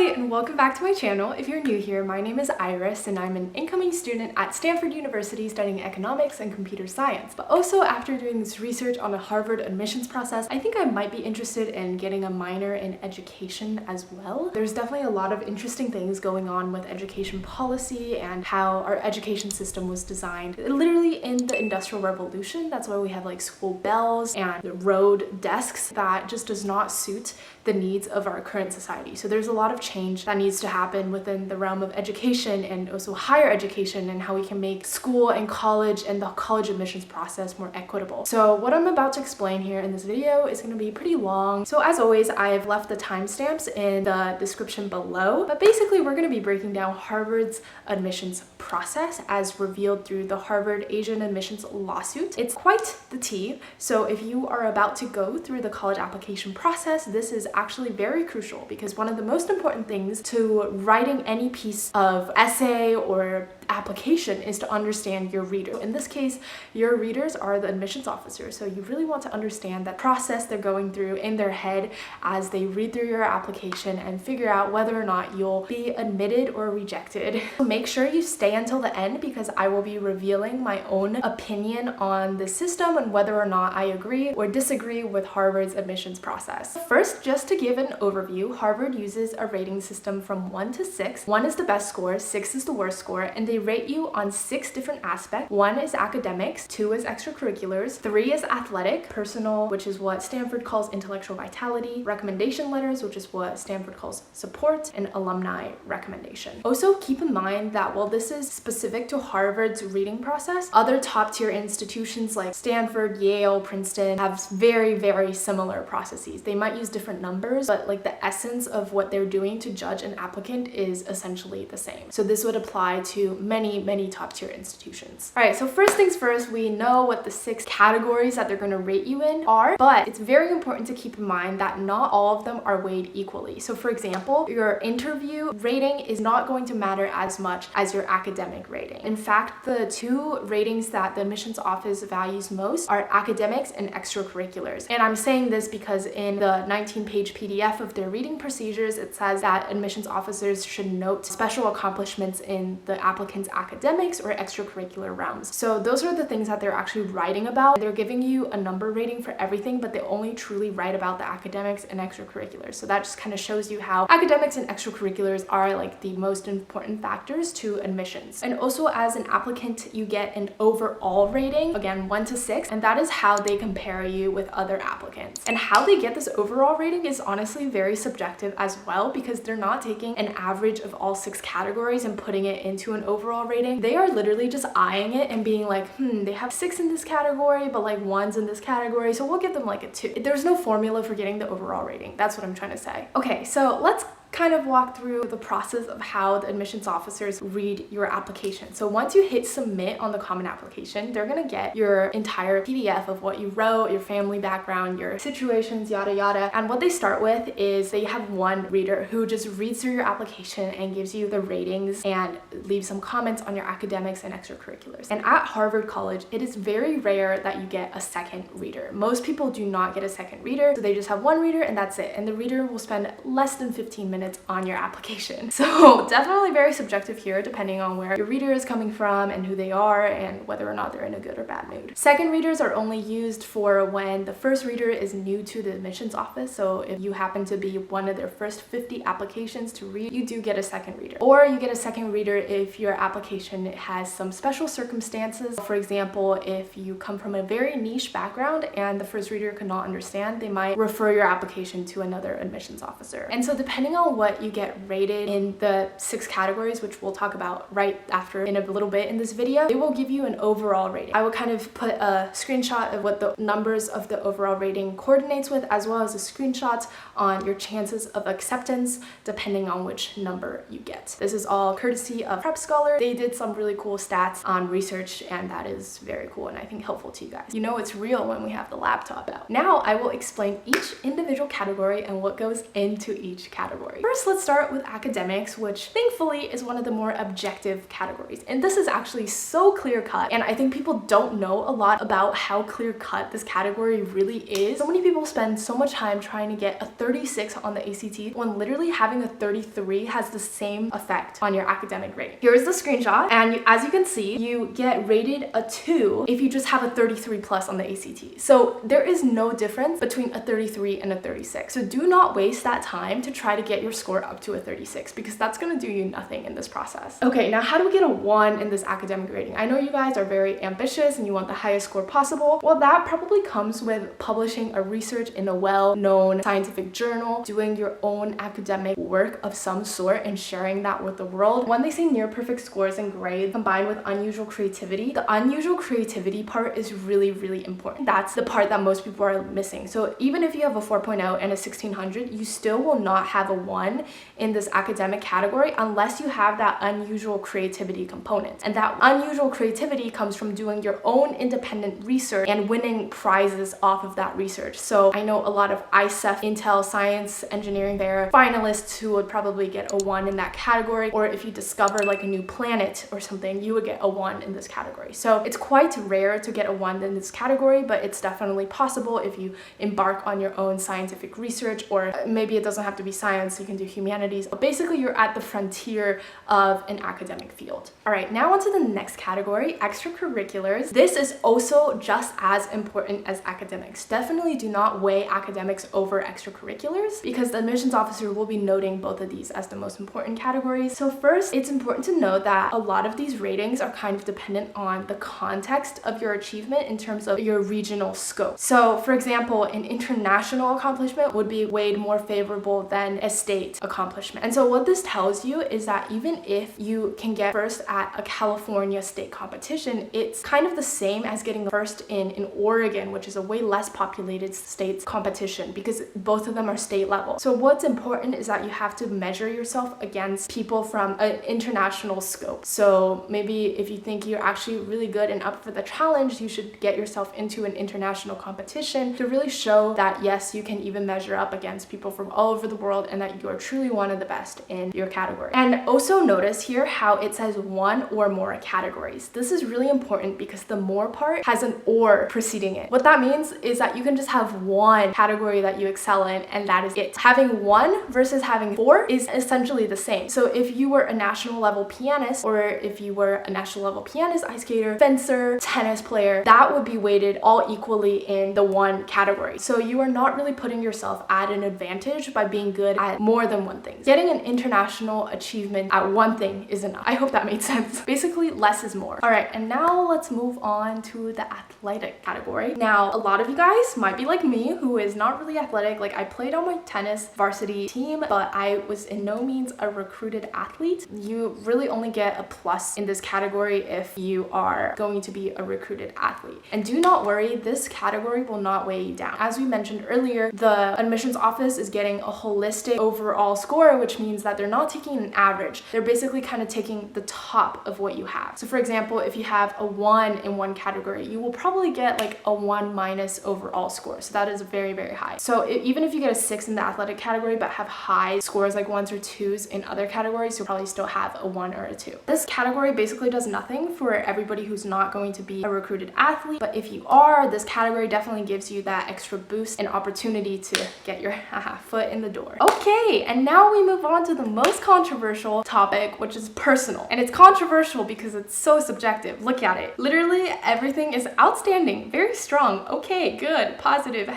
Hi, and welcome back to my channel. If you're new here, my name is Iris, and I'm an incoming student at Stanford University studying economics and computer science. But also, after doing this research on the Harvard admissions process, I think I might be interested in getting a minor in education as well. There's definitely a lot of interesting things going on with education policy and how our education system was designed literally in the Industrial Revolution. That's why we have like school bells and road desks that just does not suit the needs of our current society. So there's a lot of change that needs to happen within the realm of education and also higher education, and how we can make school and college and the college admissions process more equitable. So what I'm about to explain here in this video is going to be pretty long. So as always, I've left the timestamps in the description below, but basically we're going to be breaking down Harvard's admissions process as revealed through the Harvard Asian admissions lawsuit. It's quite the tea. So if you are about to go through the college application process, this is actually very crucial, because one of the most important things to writing any piece of essay or application is to understand your reader. In this case, your readers are the admissions officers, so you really want to understand that process they're going through in their head as they read through your application and figure out whether or not you'll be admitted or rejected. So make sure you stay until the end, because I will be revealing my own opinion on the system and whether or not I agree or disagree with Harvard's admissions process. First, just to give an overview, Harvard uses a rating system from 1 to 6. 1 is the best score, 6 is the worst score, and they rate you on 6 different aspects. 1 is academics, 2 is extracurriculars, 3 is athletic, personal, which is what Stanford calls intellectual vitality, recommendation letters, which is what Stanford calls support, and alumni recommendation. Also, keep in mind that while this is specific to Harvard's reading process, other top-tier institutions like Stanford, Yale, Princeton have very, very similar processes. They might use different numbers, but like the essence of what they're doing to judge an applicant is essentially the same. So this would apply to many top-tier institutions. All right, so first things first, we know what the 6 categories that they're going to rate you in are, but it's very important to keep in mind that not all of them are weighed equally. So for example, your interview rating is not going to matter as much as your academic rating. In fact, the 2 ratings that the admissions office values most are academics and extracurriculars. And I'm saying this because in the 19-page PDF of their reading procedures, it says that admissions officers should note special accomplishments in the applicant's academics or extracurricular realms. So those are the things that they're actually writing about. They're giving you a number rating for everything, but they only truly write about the academics and extracurriculars. So that just kind of shows you how academics and extracurriculars are like the most important factors to admissions. And also, as an applicant, you get an overall rating, again 1 to 6, and that is how they compare you with other applicants. And how they get this overall rating is honestly very subjective as well, because they're not taking an average of all 6 categories and putting it into an overall rating. They are literally just eyeing it and being like, they have 6 in this category, but like 1's in this category, so we'll give them like a 2. There's no formula for getting the overall rating. That's what I'm trying to say. Okay, so let's kind of walk through the process of how the admissions officers read your application. So once you hit submit on the common application, they're gonna get your entire PDF of what you wrote, your family background, your situations, yada yada. And what they start with is they have one reader who just reads through your application and gives you the ratings and leaves some comments on your academics and extracurriculars. And at Harvard College, it is very rare that you get a second reader. Most people do not get a second reader, so they just have one reader and that's it. And the reader will spend less than 15 minutes on your application. So definitely very subjective here, depending on where your reader is coming from and who they are and whether or not they're in a good or bad mood. Second readers are only used for when the first reader is new to the admissions office. So if you happen to be one of their first 50 applications to read, you do get a second reader. Or you get a second reader if your application has some special circumstances. For example, if you come from a very niche background and the first reader could not understand, they might refer your application to another admissions officer. And so depending on what you get rated in the 6 categories, which we'll talk about right after in a little bit in this video, it will give you an overall rating. I will kind of put a screenshot of what the numbers of the overall rating coordinates with, as well as a screenshot on your chances of acceptance depending on which number you get. This is all courtesy of Prep Scholar. They did some really cool stats on research, and that is very cool and I think helpful to you guys. You know it's real when we have the laptop out. Now I will explain each individual category and what goes into each category. First, let's start with academics, which thankfully is one of the more objective categories. And this is actually so clear-cut, and I think people don't know a lot about how clear-cut this category really is. So many people spend so much time trying to get a 36 on the ACT when literally having a 33 has the same effect on your academic rating. Here's the screenshot, and as you can see, you get rated a 2 if you just have a 33 plus on the ACT. So there is no difference between a 33 and a 36. So do not waste that time to try to get your score up to a 36 because that's going to do you nothing in this process. Okay, now how do we get a 1 in this academic rating? I know you guys are very ambitious and you want the highest score possible. Well, that probably comes with publishing a research in a well-known scientific journal, doing your own academic work of some sort and sharing that with the world. When they say near perfect scores and grades combined with unusual creativity, the unusual creativity part is really, really important. That's the part that most people are missing. So even if you have a 4.0 and a 1600, you still will not have a 1 in this academic category unless you have that unusual creativity component. And that unusual creativity comes from doing your own independent research and winning prizes off of that research. So I know a lot of ICEF, Intel, Science, Engineering Fair finalists who would probably get a 1 in that category, or if you discover like a new planet or something, you would get a 1 in this category. So it's quite rare to get a 1 in this category, but it's definitely possible if you embark on your own scientific research, or maybe it doesn't have to be science, you can do humanities. But basically you're at the frontier of an academic field. All right, now onto the next category, extracurriculars. This is also just as important as academics. Definitely do not weigh academics over extracurriculars because the admissions officer will be noting both of these as the most important categories. So first, it's important to note that a lot of these ratings are kind of dependent on the context of your achievement in terms of your regional scope. So for example, an international accomplishment would be weighed more favorable than a state accomplishment. And so what this tells you is that even if you can get first at a California state competition, it's kind of the same as getting first in Oregon, which is a way less populated state's competition because both of them are state level. So what's important is that you have to measure yourself against people from an international scope. So maybe if you think you're actually really good and up for the challenge, you should get yourself into an international competition to really show that yes, you can even measure up against people from all over the world and that you are truly one of the best in your category. And also notice here how it says 1 or more categories. This is really important because the more part has an or preceding it. What that means is that you can just have 1 category that you excel in and that is it. Having 1 versus having 4 is essentially the same. So if you were a national level pianist, or if you were a national level pianist, ice skater, fencer, tennis player, that would be weighted all equally in the 1 category. So you are not really putting yourself at an advantage by being good at more than one thing. Getting an international achievement at one thing is enough. I hope that made sense. Basically, less is more. All right, and now let's move on to the athletic category. Now, a lot of you guys might be like me, who is not really athletic. Like I played on my tennis varsity team, but I was in no means a recruited athlete. You really only get a plus in this category if you are going to be a recruited athlete. And do not worry, this category will not weigh you down. As we mentioned earlier, the admissions office is getting a holistic overall score, which means that they're not taking an average. They're basically kind of taking the top of what you have. So for example, if you have a 1 in one category, you will probably get like a 1 minus overall score. So that is very, very high. So even if you get a 6 in the athletic category, but have high scores like 1s or 2s in other categories, you'll probably still have a 1 or a 2. This category basically does nothing for everybody who's not going to be a recruited athlete. But if you are, this category definitely gives you that extra boost and opportunity to get your foot in the door. Okay, and now we move on to the most controversial topic, which is personal. And it's controversial because it's so subjective. Look at it. Literally everything is outstanding, very strong, okay, good, positive,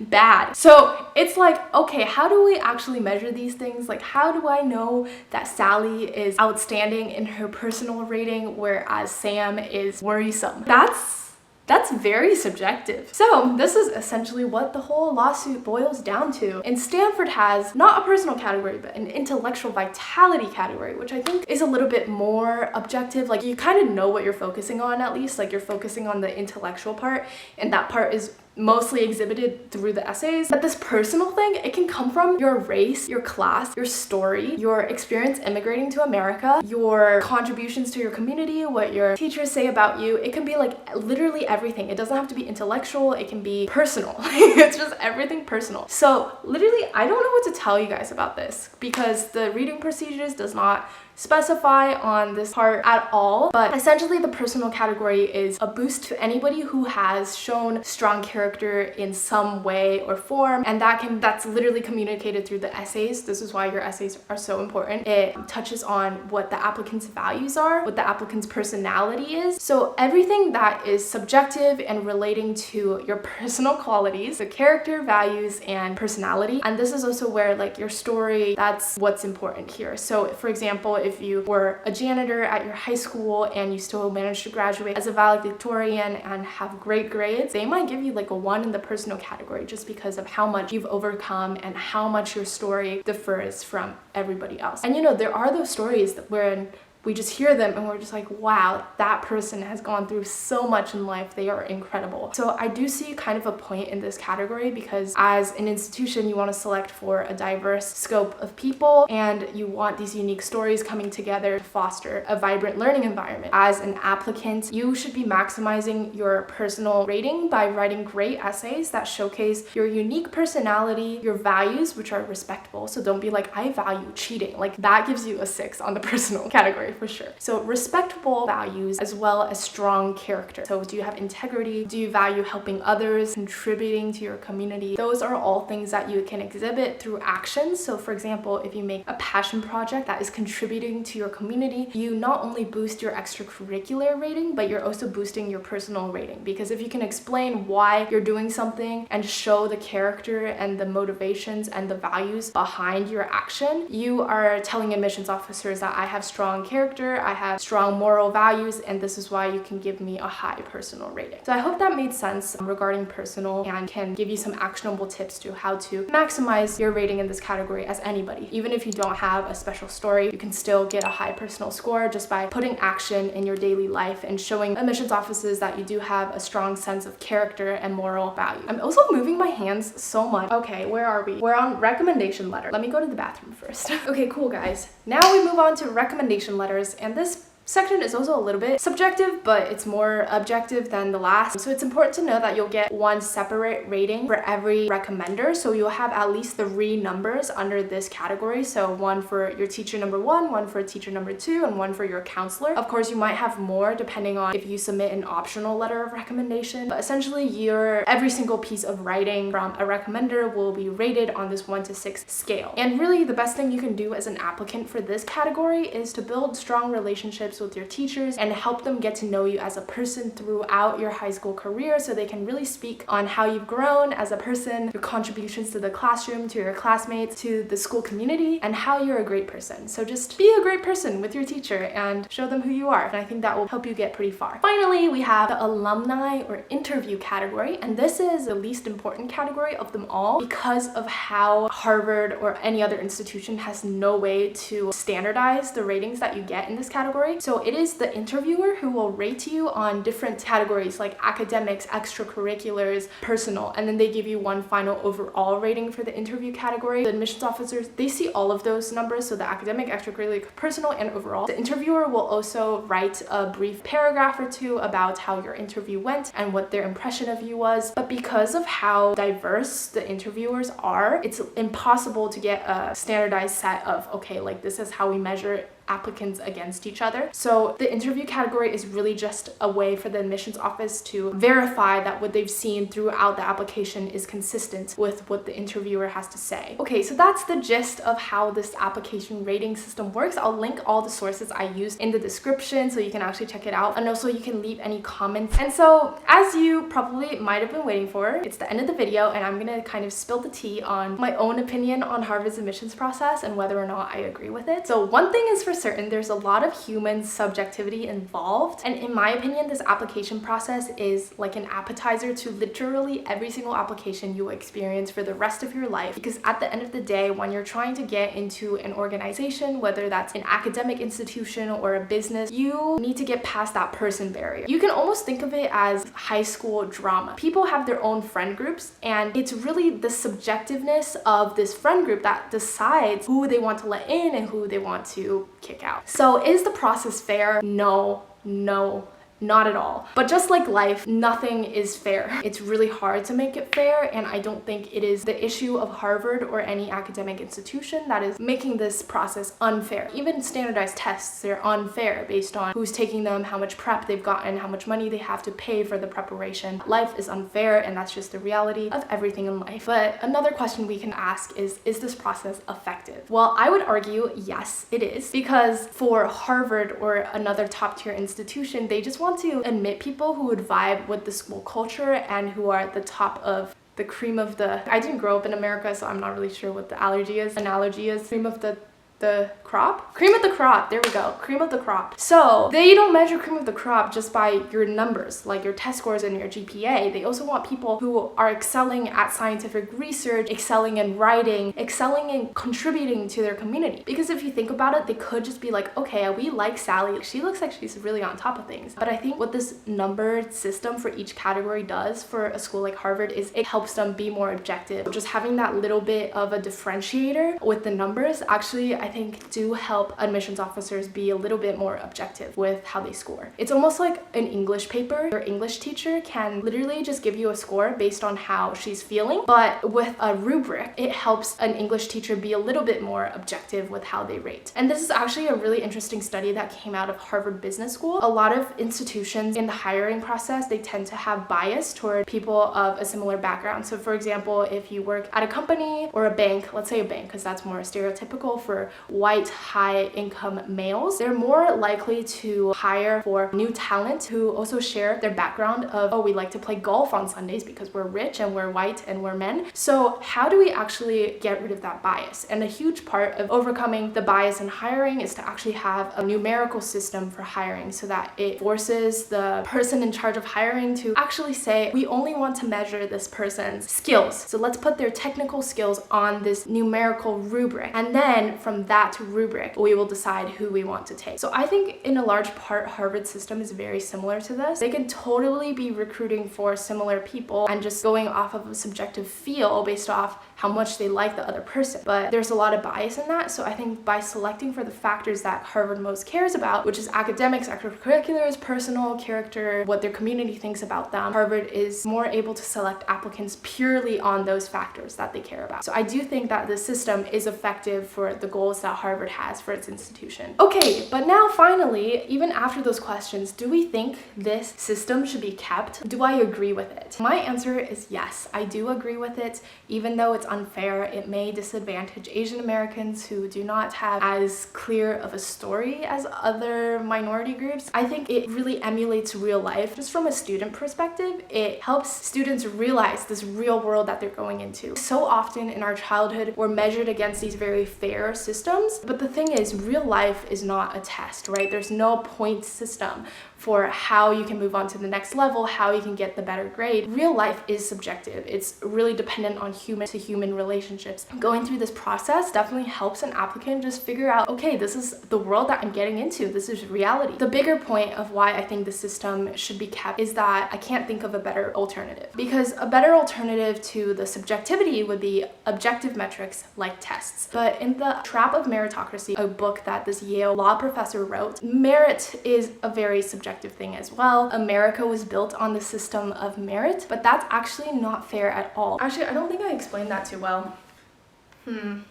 bad. So it's like, okay, how do we actually measure these things? Like, how do I know that Sally is outstanding in her personal rating, whereas Sam is worrisome? That's very subjective. So this is essentially what the whole lawsuit boils down to. And Stanford has not a personal category, but an intellectual vitality category, which I think is a little bit more objective. Like you kind of know what you're focusing on, at least like you're focusing on the intellectual part, and that part is mostly exhibited through the essays. But this personal thing, it can come from your race, your class, your story, your experience immigrating to America, your contributions to your community, what your teachers say about you. It can be like literally everything. It doesn't have to be intellectual, it can be personal. It's just everything personal. So literally, I don't know what to tell you guys about this because the reading procedures does not specify on this part at all, but essentially the personal category is a boost to anybody who has shown strong character in some way or form, and that's literally communicated through the essays. This is why your essays are so important. It touches on what the applicant's values are, what the applicant's personality is. So everything that is subjective and relating to your personal qualities, the character, values, and personality. And this is also where like your story, that's what's important here. So for example, if you were a janitor at your high school and you still managed to graduate as a valedictorian and have great grades, they might give you like a 1 in the personal category just because of how much you've overcome and how much your story differs from everybody else. And you know, there are those stories where we just hear them and we're just like, wow, that person has gone through so much in life. They are incredible. So I do see kind of a point in this category because as an institution, you want to select for a diverse scope of people and you want these unique stories coming together to foster a vibrant learning environment. As an applicant, you should be maximizing your personal rating by writing great essays that showcase your unique personality, your values, which are respectable. So don't be like, I value cheating. Like that gives you a 6 on the personal category for sure. So respectable values as well as strong character. So do you have integrity? Do you value helping others, contributing to your community? Those are all things that you can exhibit through actions. So for example, if you make a passion project that is contributing to your community, you not only boost your extracurricular rating, but you're also boosting your personal rating. Because if you can explain why you're doing something and show the character and the motivations and the values behind your action, you are telling admissions officers that I have strong character, I have strong moral values, and this is why you can give me a high personal rating. So I hope that made sense regarding personal and can give you some actionable tips to how to maximize your rating in this category as anybody. Even if you don't have a special story, you can still get a high personal score just by putting action in your daily life and showing admissions offices that you do have a strong sense of character and moral value. I'm also moving my hands so much. Okay, where are we? We're on recommendation letter. Let me go to the bathroom first. Okay, cool guys. Now we move on to recommendation letters, and this section is also a little bit subjective, but it's more objective than the last. So it's important to know that you'll get 1 separate rating for every recommender. So you'll have at least 3 numbers under this category. So 1 for your teacher number 1, 1 for teacher number 2, and 1 for your counselor. Of course, you might have more depending on if you submit an optional letter of recommendation, but essentially every single piece of writing from a recommender will be rated on this 1 to 6 scale. And really the best thing you can do as an applicant for this category is to build strong relationships with your teachers and help them get to know you as a person throughout your high school career so they can really speak on how you've grown as a person, your contributions to the classroom, to your classmates, to the school community, and how you're a great person. So just be a great person with your teacher and show them who you are, and I think that will help you get pretty far. Finally, we have the alumni or interview category, and this is the least important category of them all because of how Harvard or any other institution has no way to standardize the ratings that you get in this category. So it is the interviewer who will rate you on different categories like academics, extracurriculars, personal, and then they give you 1 final overall rating for the interview category. The admissions officers, they see all of those numbers, so the academic, extracurricular, personal, and overall. The interviewer will also write a brief paragraph or 2 about how your interview went and what their impression of you was. But because of how diverse the interviewers are, it's impossible to get a standardized set of, okay, like this is how we measure applicants against each other. So the interview category is really just a way for the admissions office to verify that what they've seen throughout the application is consistent with what the interviewer has to say. Okay, so that's the gist of how this application rating system works. I'll link all the sources I used in the description so you can actually check it out, and also you can leave any comments. And so as you probably might have been waiting for, it's the end of the video and I'm gonna kind of spill the tea on my own opinion on Harvard's admissions process and whether or not I agree with it. So one thing is for for certain, there's a lot of human subjectivity involved. And in my opinion, this application process is like an appetizer to literally every single application you will experience for the rest of your life. Because at the end of the day, when you're trying to get into an organization, whether that's an academic institution or a business, you need to get past that person barrier. You can almost think of it as high school drama. People have their own friend groups, and it's really the subjectiveness of this friend group that decides who they want to let in and who they want to kick out. So is the process fair? No, not at all. But just like life, nothing is fair. It's really hard to make it fair, and I don't think it is the issue of Harvard or any academic institution that is making this process unfair. Even standardized tests, they're unfair based on who's taking them, how much prep they've gotten, how much money they have to pay for the preparation. Life is unfair, and that's just the reality of everything in life. But another question we can ask is this process effective? Well, I would argue yes, it is, because for Harvard or another top tier institution, they just want to admit people who would vibe with the school culture and who are at the top of the cream of the... I didn't grow up in America, so I'm not really sure what the analogy is. Cream of the crop? Cream of the crop, there we go, cream of the crop. So they don't measure cream of the crop just by your numbers, like your test scores and your GPA. They also want people who are excelling at scientific research, excelling in writing, excelling in contributing to their community. Because if you think about it, they could just be like, okay, we like Sally, she looks like she's really on top of things. But I think what this numbered system for each category does for a school like Harvard is it helps them be more objective. Just having that little bit of a differentiator with the numbers actually, I think, do help admissions officers be a little bit more objective with how they score. It's almost like an English paper. Your English teacher can literally just give you a score based on how she's feeling, but with a rubric, it helps an English teacher be a little bit more objective with how they rate. And this is actually a really interesting study that came out of Harvard Business School. A lot of institutions in the hiring process, they tend to have bias toward people of a similar background. So for example, if you work at a company or a bank, let's say a bank, because that's more stereotypical for white high-income males, they're more likely to hire for new talent who also share their background of, oh, we like to play golf on Sundays because we're rich and we're white and we're men. So how do we actually get rid of that bias? And a huge part of overcoming the bias in hiring is to actually have a numerical system for hiring so that it forces the person in charge of hiring to actually say, we only want to measure this person's skills. So let's put their technical skills on this numerical rubric. And then from that rubric, we will decide who we want to take. So I think in a large part, Harvard's system is very similar to this. They can totally be recruiting for similar people and just going off of a subjective feel based off how much they like the other person. But there's a lot of bias in that. So I think by selecting for the factors that Harvard most cares about, which is academics, extracurriculars, personal, character, what their community thinks about them, Harvard is more able to select applicants purely on those factors that they care about. So I do think that the system is effective for the goals that Harvard has for its institution. Okay, but now finally, even after those questions, do we think this system should be kept? Do I agree with it? My answer is yes, I do agree with it. Even though it's unfair, it may disadvantage Asian Americans who do not have as clear of a story as other minority groups. I think it really emulates real life. Just from a student perspective, it helps students realize this real world that they're going into. So often in our childhood, we're measured against these very fair systems, but the thing is, real life is not a test, right? There's no point system for how you can move on to the next level, how you can get the better grade. Real life is subjective. It's really dependent on human to human relationships. Going through this process definitely helps an applicant just figure out, okay, this is the world that I'm getting into. This is reality. The bigger point of why I think the system should be kept is that I can't think of a better alternative, because a better alternative to the subjectivity would be objective metrics like tests. But in The Trap of Meritocracy, a book that this Yale law professor wrote, merit is a very subjective thing as well. America was built on the system of merit, but that's actually not fair at all. Actually, I don't think I explained that too well.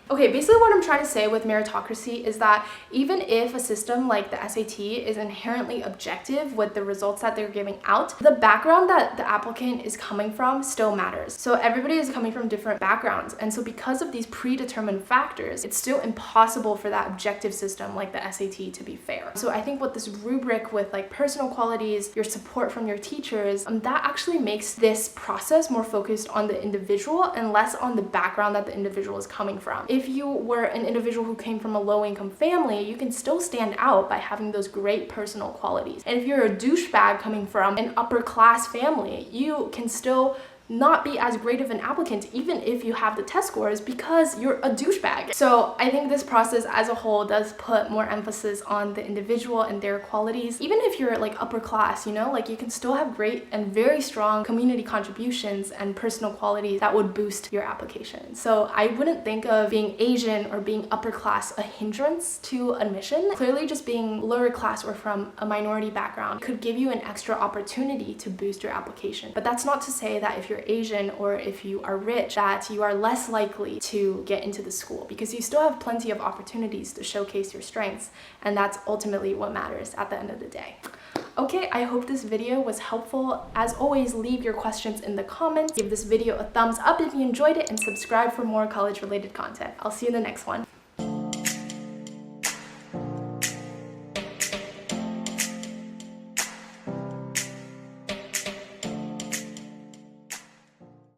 Okay, basically what I'm trying to say with meritocracy is that even if a system like the SAT is inherently objective with the results that they're giving out, the background that the applicant is coming from still matters. So everybody is coming from different backgrounds, and so because of these predetermined factors, it's still impossible for that objective system like the SAT to be fair. So I think what this rubric with like personal qualities, your support from your teachers, that actually makes this process more focused on the individual and less on the background that the individual is coming coming from. If you were an individual who came from a low-income family, you can still stand out by having those great personal qualities. And if you're a douchebag coming from an upper-class family, you can still not be as great of an applicant even if you have the test scores because you're a douchebag. So I think this process as a whole does put more emphasis on the individual and their qualities. Even if you're like upper class, you know, like you can still have great and very strong community contributions and personal qualities that would boost your application. So I wouldn't think of being Asian or being upper class a hindrance to admission. Clearly just being lower class or from a minority background could give you an extra opportunity to boost your application. But that's not to say that if you're Asian or if you are rich that you are less likely to get into the school, because you still have plenty of opportunities to showcase your strengths, and that's ultimately what matters at the end of the day. Okay, I hope this video was helpful. As always, leave your questions in the comments, give this video a thumbs up if you enjoyed it, and subscribe for more college related content. I'll see you in the next one.